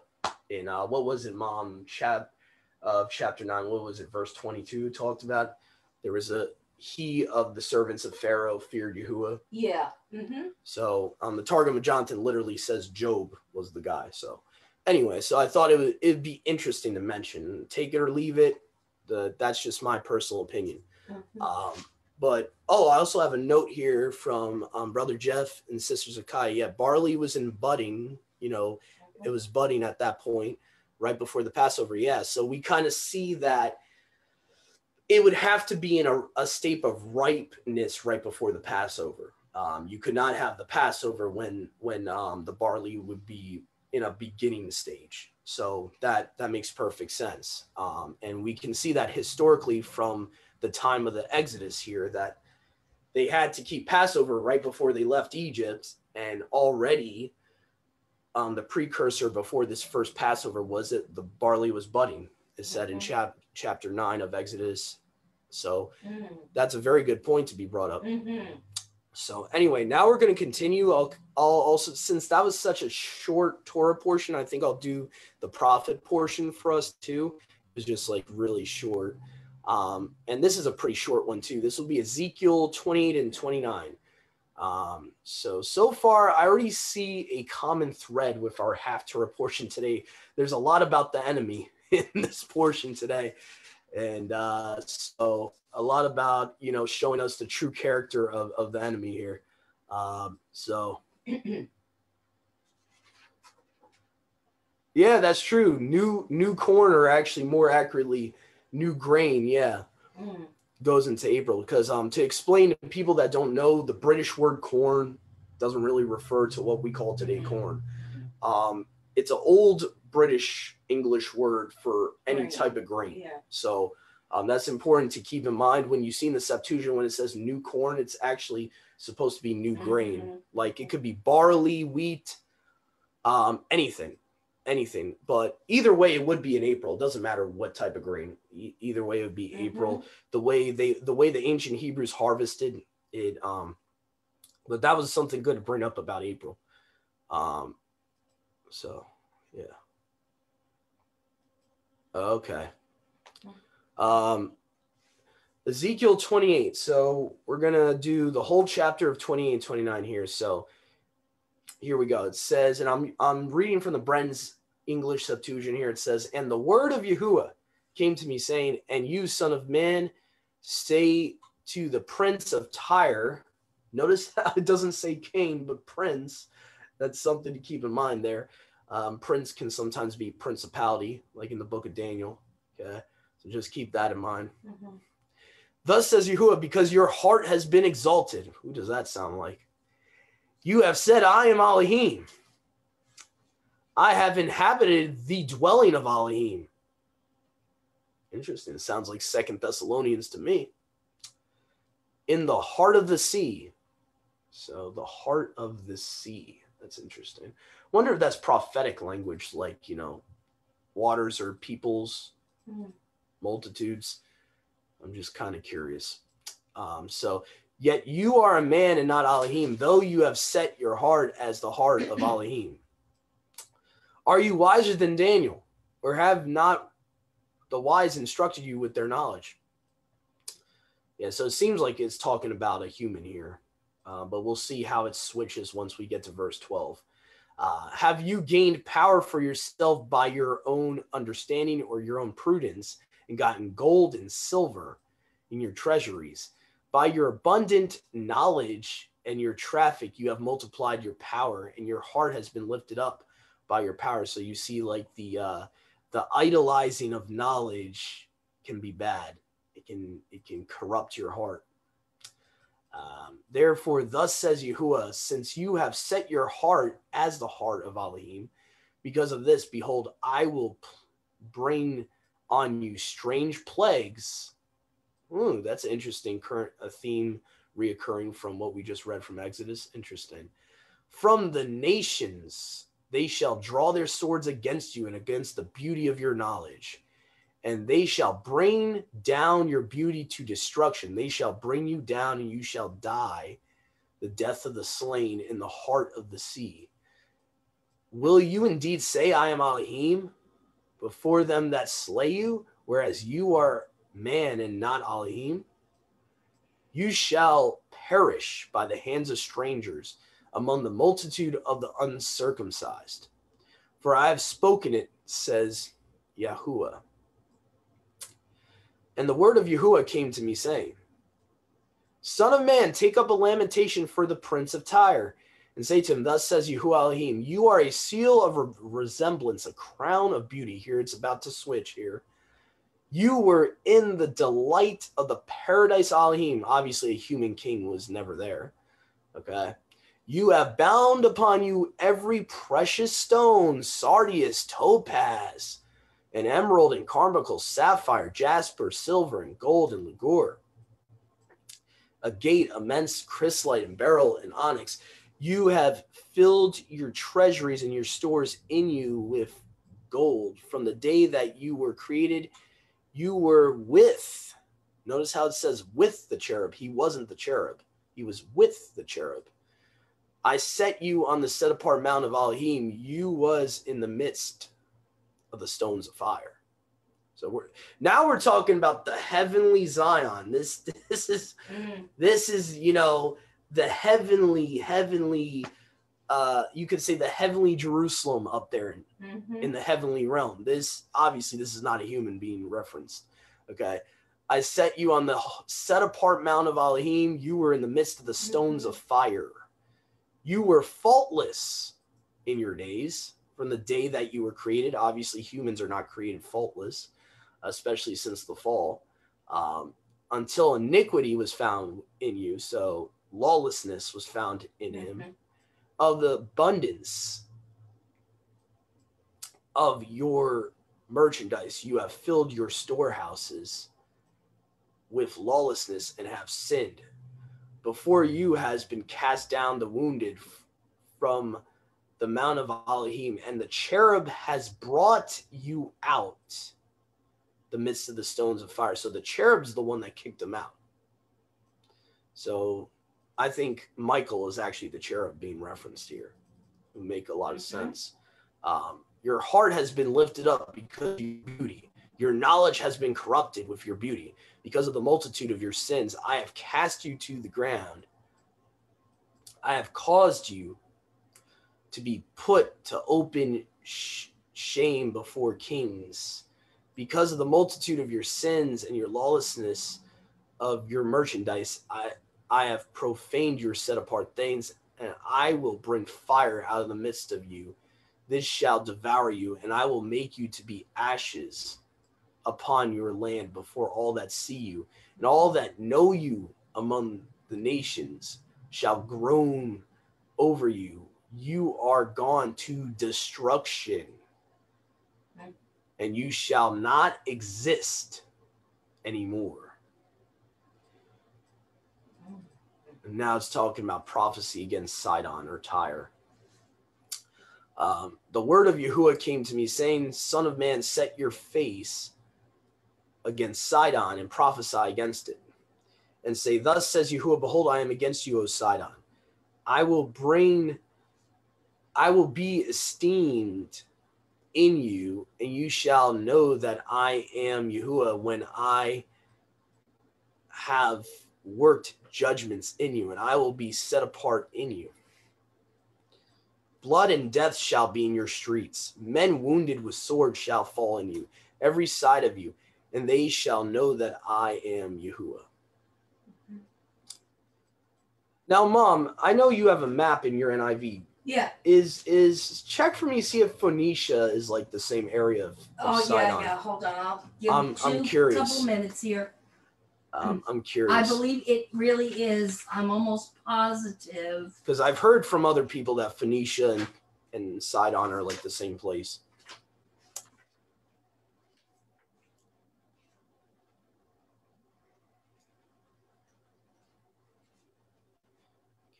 In what was it, Mom? Chapter 9, what was it? Verse 22 talked about there was he of the servants of Pharaoh feared Yahuwah. Yeah. Mm-hmm. So the Targum of Jonathan literally says Job was the guy. So anyway, so I thought it'd be interesting to mention. Take it or leave it. That's just my personal opinion. Mm-hmm. But I also have a note here from Brother Jeff and Sister Zakai. Yeah, barley was in budding it was budding at that point, right before the Passover. Yeah. So we kind of see that it would have to be in a state of ripeness right before the Passover. You could not have the Passover when the barley would be in a beginning stage. So that makes perfect sense. And we can see that historically from the time of the Exodus here, that they had to keep Passover right before they left Egypt. And already the precursor before this first Passover was that the barley was budding. It said in chapter 9 of Exodus. So that's a very good point to be brought up. So anyway, now we're going to continue. I'll also, since that was such a short Torah portion, I think I'll do the prophet portion for us too. It was just like really short. And this is a pretty short one too. This will be Ezekiel 28 and 29. So far, I already see a common thread with our half Torah portion today. There's a lot about the enemy in this portion today. And so a lot about, showing us the true character of the enemy here. Yeah, that's true. New corn, or actually more accurately, new grain. Yeah. Goes into April, because to explain to people that don't know, the British word corn doesn't really refer to what we call today corn. It's an old British English word for any type of grain. Yeah. So that's important to keep in mind when you see in the Septuagint, when it says new corn, it's actually supposed to be new grain. Like it could be barley, wheat, anything. But either way, it would be in April. It doesn't matter what type of grain. Either way, it would be April. The way the ancient Hebrews harvested it. But that was something good to bring up about April. So yeah. Okay. Ezekiel 28. So we're gonna do the whole chapter of 28 and 29 here. So here we go. It says, and I'm reading from the Bren's English Septuagint here. It says, and the word of Yahuwah came to me, saying, and you, son of man, say to the prince of Tyre. Notice how it doesn't say king, but prince. That's something to keep in mind there. Prince can sometimes be principality, like in the book of Daniel. Okay, so just keep that in mind. Thus says Yahuwah, because your heart has been exalted. Who does that sound like? You have said, I am Elohim. I have inhabited the dwelling of Elohim. Interesting. It sounds like 2 Thessalonians to me. In the heart of the sea. So the heart of the sea. That's interesting. Wonder if that's prophetic language, like, waters or peoples, multitudes. I'm just kind of curious. So yet you are a man and not Elohim, though you have set your heart as the heart of Elohim. Are you wiser than Daniel, or have not the wise instructed you with their knowledge? Yeah, so it seems like it's talking about a human here, but we'll see how it switches once we get to verse 12. Have you gained power for yourself by your own understanding or your own prudence, and gotten gold and silver in your treasuries? By your abundant knowledge and your traffic, you have multiplied your power, and your heart has been lifted up by your power. So you see, like the idolizing of knowledge can be bad. It can corrupt your heart. Therefore, thus says Yahuwah, since you have set your heart as the heart of Elohim, because of this, behold, I will bring on you strange plagues. Ooh, that's interesting. A theme reoccurring from what we just read from Exodus. Interesting. From the nations, they shall draw their swords against you and against the beauty of your knowledge. And they shall bring down your beauty to destruction. They shall bring you down, and you shall die the death of the slain in the heart of the sea. Will you indeed say, I am Elohim, before them that slay you, whereas you are man and not Elohim? You shall perish by the hands of strangers among the multitude of the uncircumcised. For I have spoken it, says Yahuwah. And the word of Yahuwah came to me, saying, Son of man, take up a lamentation for the prince of Tyre, and say to him, thus says Yahuwah Elohim, you are a seal of resemblance, a crown of beauty. Here it's about to switch here. You were in the delight of the paradise Elohim. Obviously, a human king was never there. Okay. You have bound upon you every precious stone, sardius, topaz, and emerald, and carbuncle, sapphire, jasper, silver, and gold, and ligure. A gate, immense chrysolite, and beryl, and onyx. You have filled your treasuries and your stores in you with gold. From the day that you were created, you were with. Notice how it says with the cherub. He wasn't the cherub. He was with the cherub. I set you on the set apart mount of Elohim. You was in the midst of the stones of fire. So we're talking about the heavenly Zion. This is the heavenly you could say the heavenly Jerusalem up there in the heavenly realm. This is not a human being referenced. Okay. I set you on the set apart mount of Elohim. You were in the midst of the stones of fire. You were faultless in your days from the day that you were created. Obviously, humans are not created faultless, especially since the fall, until iniquity was found in you. So lawlessness was found in him. Of the abundance of your merchandise, you have filled your storehouses with lawlessness and have sinned. Before you has been cast down the wounded from the mount of Elohim, and the cherub has brought you out the midst of the stones of fire. So the cherub's the one that kicked them out. So I think Michael is actually the cherub being referenced here. It would make a lot of sense. Your heart has been lifted up because of your beauty. Your knowledge has been corrupted with your beauty. Because of the multitude of your sins, I have cast you to the ground. I have caused you to be put to open shame before kings. Because of the multitude of your sins and your lawlessness of your merchandise, I have profaned your set apart things, and I will bring fire out of the midst of you. This shall devour you, and I will make you to be ashes upon your land before all that see you, and all that know you among the nations shall groan over you. You are gone to destruction, and you shall not exist anymore. And now it's talking about prophecy against Sidon or Tyre. The word of Yahuwah came to me, saying, Son of man, set your face against Sidon and prophesy against it, and say, thus says Yahuwah, behold, I am against you, O Sidon. I will be esteemed in you, and you shall know that I am Yahuwah when I have worked judgments in you, and I will be set apart in you. Blood and death shall be in your streets. Men wounded with swords shall fall in you, every side of you, and they shall know that I am Yahuwah. Now, Mom, I know you have a map in your NIV. Yeah. Is check for me, see if Phoenicia is like the same area of Sidon. Yeah. Hold on, I'll give I'm curious. Couple minutes here. I'm curious. I believe it really is. I'm almost positive. Because I've heard from other people that Phoenicia and Sidon are like the same place.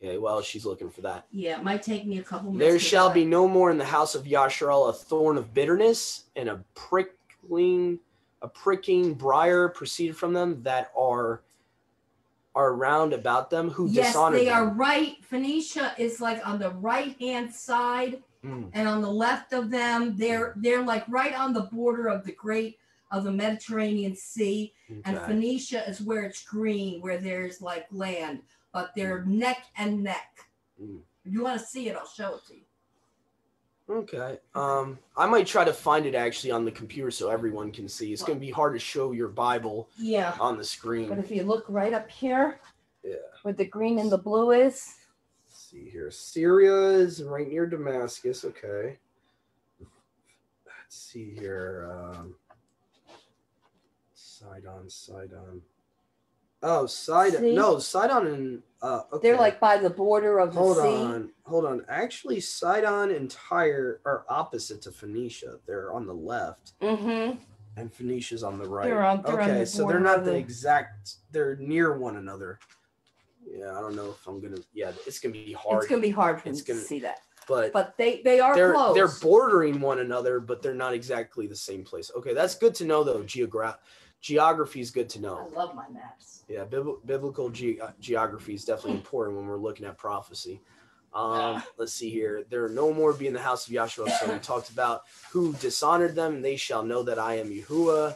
Okay, well, she's looking for that. Yeah, it might take me a couple minutes. There shall be no more in the house of Yasharel a thorn of bitterness and a pricking briar proceeded from them that are round about them who dishonor them. Yes, they are right. Phoenicia is like on the right-hand side, and on the left of them, they're like right on the border of the Mediterranean Sea. Okay. And Phoenicia is where it's green, where there's like land. But they're neck and neck. If you want to see it, I'll show it to you. Okay. I might try to find it actually on the computer so everyone can see. It's going to be hard to show your Bible on the screen. But if you look right up here, where the green and the blue is. Let's see here. Syria is right near Damascus. Okay. Let's see here. Sidon. Oh, Sidon. See? No, Sidon and okay. They're like by the border of the sea. Hold on. Actually, Sidon and Tyre are opposite to Phoenicia. They're on the left. Mm-hmm. And Phoenicia's on the right. They're on the so they're not the exact. They're near one another. Yeah, I don't know if I'm gonna. Yeah, it's gonna be hard. It's gonna be hard for me to see that. But they are close. They're bordering one another, but they're not exactly the same place. Okay, that's good to know though. Geography is good to know. I love my maps. Yeah, biblical geography is definitely important when we're looking at prophecy. Let's see here. There no more be in the house of Yahshua. So we talked about who dishonored them, and they shall know that I am Yahuwah.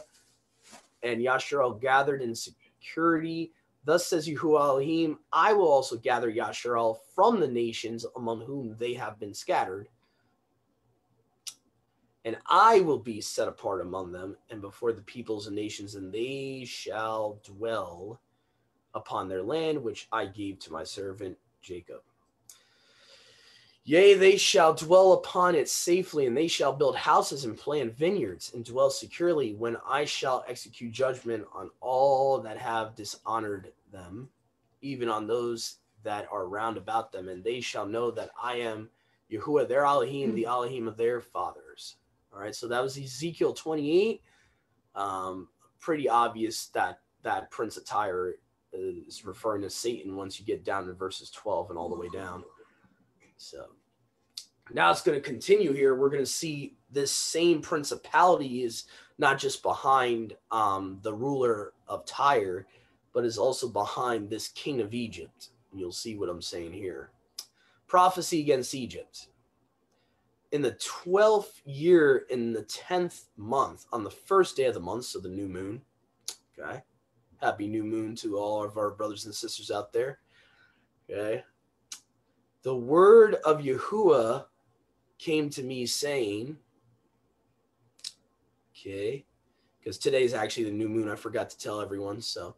And Yasharal gathered in security. Thus says Yahuwah Elohim, I will also gather Yasharal from the nations among whom they have been scattered. And I will be set apart among them and before the peoples and nations, and they shall dwell upon their land, which I gave to my servant Jacob. Yea, they shall dwell upon it safely, and they shall build houses and plant vineyards and dwell securely when I shall execute judgment on all that have dishonored them, even on those that are round about them. And they shall know that I am Yahuwah, their Elohim, the Elohim of their fathers. All right, so that was Ezekiel 28. Pretty obvious that Prince of Tyre is referring to Satan once you get down to verses 12 and all the way down. So now it's going to continue here. We're going to see this same principality is not just behind the ruler of Tyre, but is also behind this king of Egypt. You'll see what I'm saying here. Prophecy against Egypt. In the 12th year, in the 10th month, on the first day of the month, so the new moon. Okay. Happy new moon to all of our brothers and sisters out there. Okay. The word of Yahuwah came to me saying, okay, because today is actually the new moon. I forgot to tell everyone. So,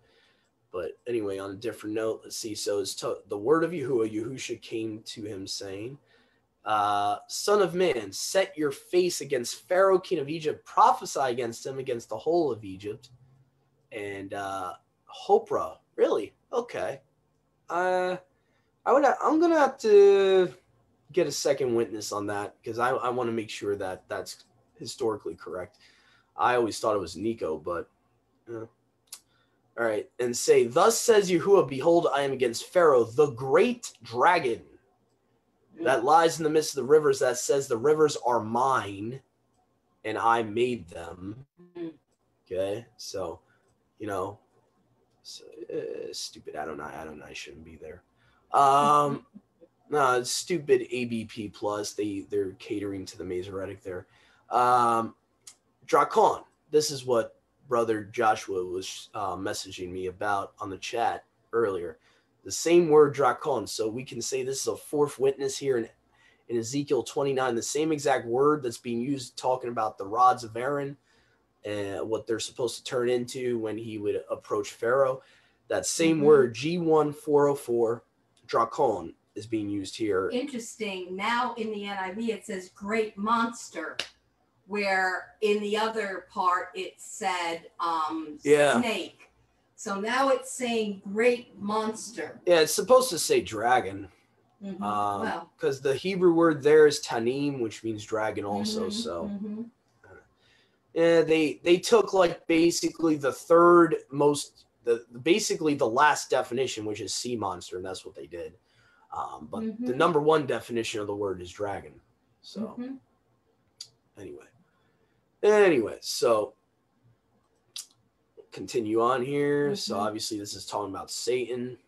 but anyway, on a different note, let's see. So it's the word of Yahuwah, Yahusha came to him saying, son of man, set your face against Pharaoh, king of Egypt, prophesy against him, against the whole of Egypt. And Hopra, really? Okay. I'm gonna have to get a second witness on that because I want to make sure that that's historically correct. I always thought it was Nico, but all right. And say, thus says Yahuwah, behold, I am against Pharaoh, the great dragon that lies in the midst of the rivers, that says the rivers are mine and I made them. Okay, so stupid Adonai shouldn't be there. No, it's stupid ABP plus. They're catering to the Masoretic there. Drakon. This is what Brother Joshua was messaging me about on the chat earlier. The same word Drakon. So we can say this is a fourth witness here in Ezekiel 29. The same exact word that's being used talking about the rods of Aaron and what they're supposed to turn into when he would approach Pharaoh. That same word, G1404, Drakon, is being used here. Interesting. Now in the NIV it says great monster, where in the other part it said snake. So now it's saying great monster. Yeah, it's supposed to say dragon. Because the Hebrew word there is tanim, which means dragon also. So yeah, they took like basically the third most, basically the last definition, which is sea monster, and that's what they did. But the number one definition of the word is dragon. So anyway, so continue on here. So obviously this is talking about Satan.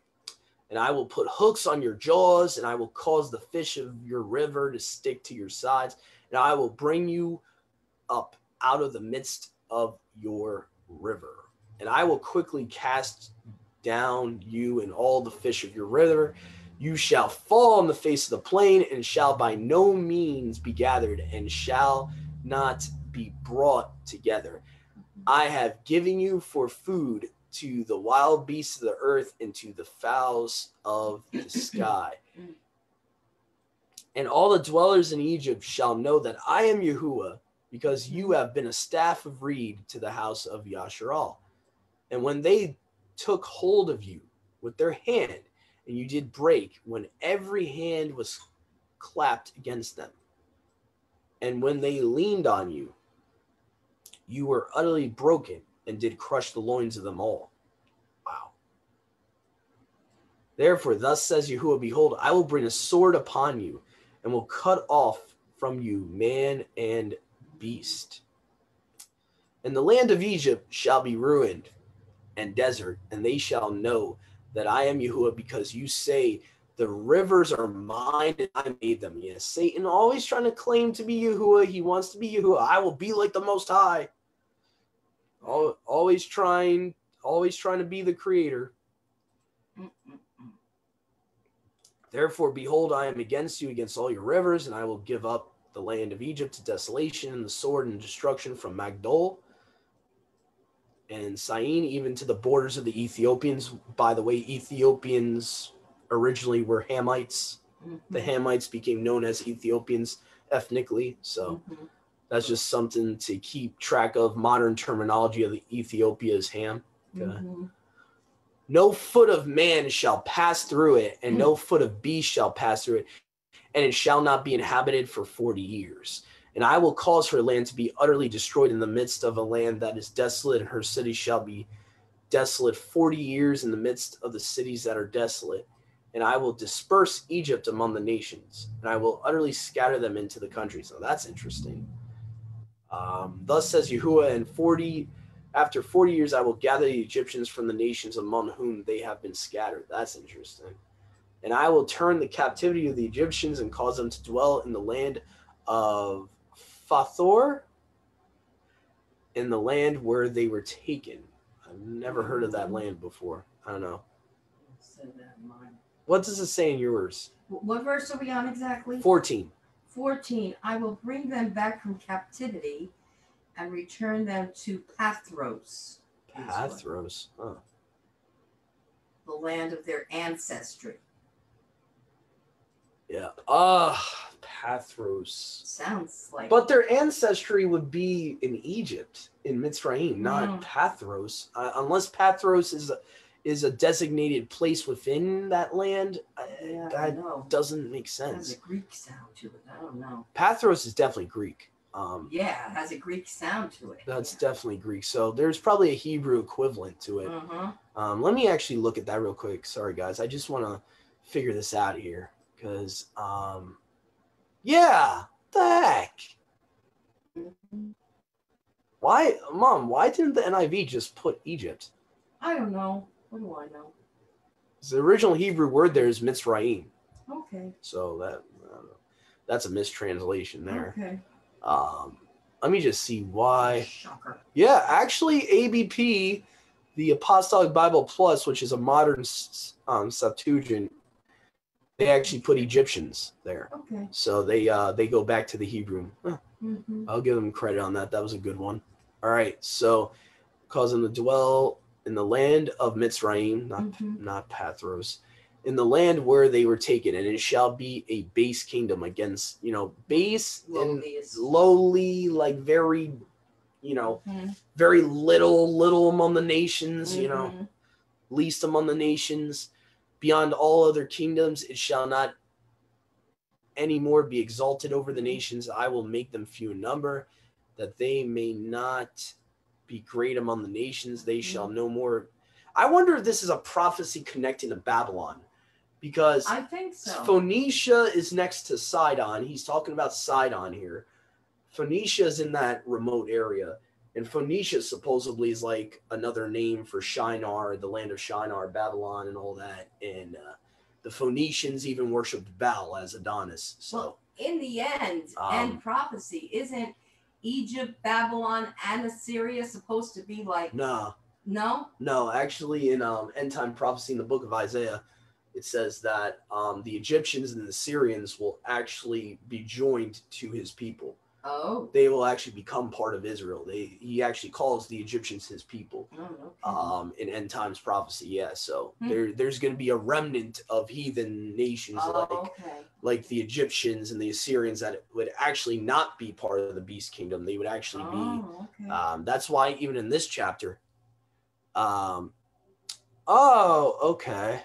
And I will put hooks on your jaws, and I will cause the fish of your river to stick to your sides, and I will bring you up out of the midst of your river. And I will quickly cast down you and all the fish of your river. You shall fall on the face of the plain, and shall by no means be gathered, and shall not be brought together. I have given you for food to the wild beasts of the earth and to the fowls of the sky. And all the dwellers in Egypt shall know that I am Yahuwah, because you have been a staff of reed to the house of Yasharal. And when they took hold of you with their hand, and you did break, when every hand was clapped against them, and when they leaned on you, you were utterly broken and did crush the loins of them all. Wow. Therefore, thus says Yahuwah, behold, I will bring a sword upon you, and will cut off from you man and beast. And the land of Egypt shall be ruined and desert, and they shall know that I am Yahuwah, because you say, the rivers are mine and I made them. Yes, Satan always trying to claim to be Yahuwah. He wants to be Yahuwah. I will be like the Most High. Always trying to be the creator. Therefore, behold, I am against you, against all your rivers, and I will give up the land of Egypt to desolation and the sword and destruction from Magdol and Syene, even to the borders of the Ethiopians. By the way, Ethiopians originally were Hamites. The Hamites became known as Ethiopians ethnically. So that's just something to keep track of. Modern terminology of the Ethiopia is Ham. Okay. No foot of man shall pass through it, and no foot of beast shall pass through it, and it shall not be inhabited for 40 years. And I will cause her land to be utterly destroyed in the midst of a land that is desolate, and her cities shall be desolate 40 years in the midst of the cities that are desolate. And I will disperse Egypt among the nations, and I will utterly scatter them into the countries. So that's interesting. Thus says Yahuwah, after 40 years I will gather the Egyptians from the nations among whom they have been scattered. That's interesting. And I will turn the captivity of the Egyptians and cause them to dwell in the land of Fathor, in the land where they were taken. I've never heard of that land before. I don't know. What does it say in yours? What verse are we on exactly? 14. 14. I will bring them back from captivity and return them to Pathros. Pathros. Huh. The land of their ancestry. Yeah. Pathros. Sounds like. But their ancestry would be in Egypt, in Mitzrayim, not Pathros. Unless Pathros is a designated place within that land, that doesn't make sense. It has a Greek sound to it. I don't know. Pathros is definitely Greek. It has a Greek sound to it. That's definitely Greek. So there's probably a Hebrew equivalent to it. Let me actually look at that real quick. Sorry, guys. I just want to figure this out here. Because, the heck? Why didn't the NIV just put Egypt? I don't know. What do I know? The original Hebrew word there is Mitzrayim. Okay. So that's a mistranslation there. Okay. Let me just see why. Shocker. Yeah, actually, ABP, the Apostolic Bible Plus, which is a modern Septuagint, they actually put Egyptians there. Okay. So they go back to the Hebrew. Huh. I'll give them credit on that. That was a good one. All right. So cause them to dwell in the land of Mitzrayim, not Pathros, in the land where they were taken, and it shall be a base kingdom against, base and lowly, like very, very little among the nations, least among the nations. Beyond all other kingdoms, it shall not anymore be exalted over the nations. I will make them few in number, that they may not be great among the nations. They shall no more. I wonder if this is a prophecy connecting to Babylon, because I think so. Phoenicia is next to Sidon. He's talking about Sidon here. Phoenicia is in that remote area. And Phoenicia supposedly is like another name for Shinar, the land of Shinar, Babylon, and all that. And the Phoenicians even worshipped Baal as Adonis. So, well, in the end prophecy, isn't Egypt, Babylon, and Assyria supposed to be like? No. Actually, in end time prophecy in the book of Isaiah, it says that the Egyptians and the Syrians will actually be joined to his people. they will actually become part of Israel. He actually calls the Egyptians his people. In end times prophecy. Yeah. So there's going to be a remnant of heathen nations like the Egyptians and the Assyrians that would actually not be part of the beast kingdom. They would actually be. That's why even in this chapter. Okay.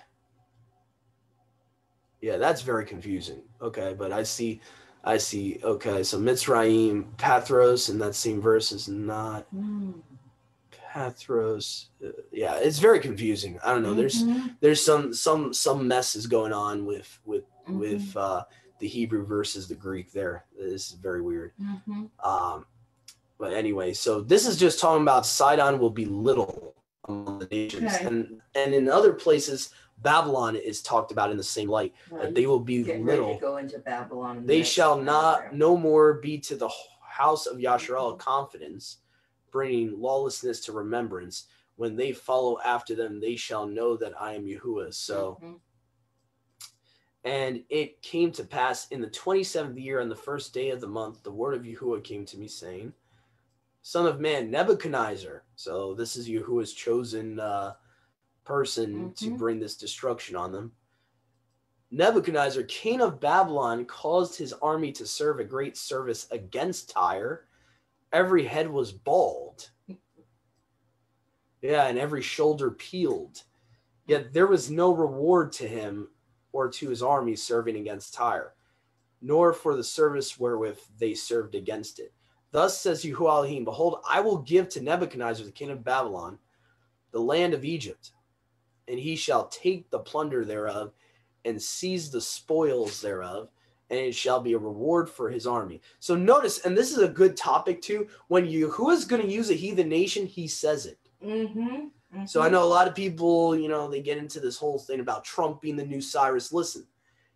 Yeah, that's very confusing. Okay, but I see. Okay, so Mitzrayim, Pathros, in that same verse is not Pathros. Yeah, it's very confusing. I don't know. There's some messes going on with the Hebrew versus the Greek there. This is very weird. But anyway, so this is just talking about Sidon will be little among the nations, and in other places. Babylon is talked about in the same light, that they will be little. To go into Babylon. They shall no more be to the house of Yasharal confidence, bringing lawlessness to remembrance. When they follow after them, they shall know that I am Yahuwah. So, and it came to pass in the 27th year, on the first day of the month, the word of Yahuwah came to me, saying, Son of man, Nebuchadnezzar. So this is Yahuwah's chosen person to bring this destruction on them. Nebuchadnezzar, king of Babylon, caused his army to serve a great service against Tyre. Every head was bald. Yeah, and every shoulder peeled. Yet there was no reward to him or to his army serving against Tyre, nor for the service wherewith they served against it. Thus says Yahuwah Elohim, behold, I will give to Nebuchadnezzar, the king of Babylon, the land of Egypt, and he shall take the plunder thereof and seize the spoils thereof, and it shall be a reward for his army. So notice, and this is a good topic too, when Yahuwah is going to use a heathen nation, he says it. So I know a lot of people, they get into this whole thing about Trump being the new Cyrus. Listen,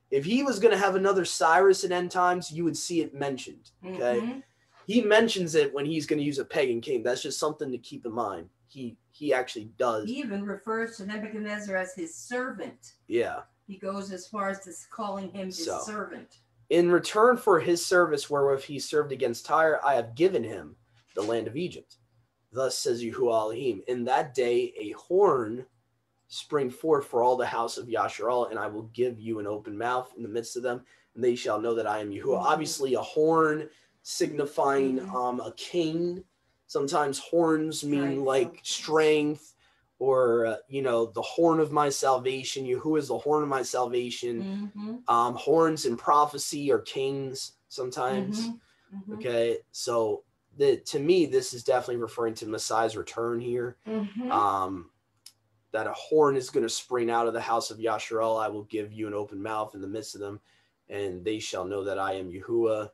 if he was going to have another Cyrus in end times, you would see it mentioned, okay? He mentions it when he's going to use a pagan king. That's just something to keep in mind. He actually does. He even refers to Nebuchadnezzar as his servant. Yeah. He goes as far as calling him his servant. In return for his service wherewith he served against Tyre, I have given him the land of Egypt. Thus says Yahuwah Elohim, in that day a horn spring forth for all the house of Yasharal, and I will give you an open mouth in the midst of them, and they shall know that I am Yahuwah. Obviously, a horn signifying a king. Sometimes horns mean like strength, or the horn of my salvation. Yahuwah is the horn of my salvation. Horns in prophecy are kings sometimes. Okay, so to me, this is definitely referring to Messiah's return here. That a horn is going to spring out of the house of Yasharal. I will give you an open mouth in the midst of them, and they shall know that I am Yahuwah.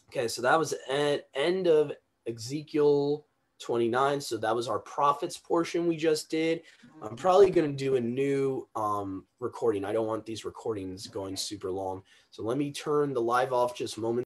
Okay, so that was at end of Ezekiel 29. So that was our prophets portion we just did. I'm probably going to do a new recording. I don't want these recordings going super long. So let me turn the live off just a moment.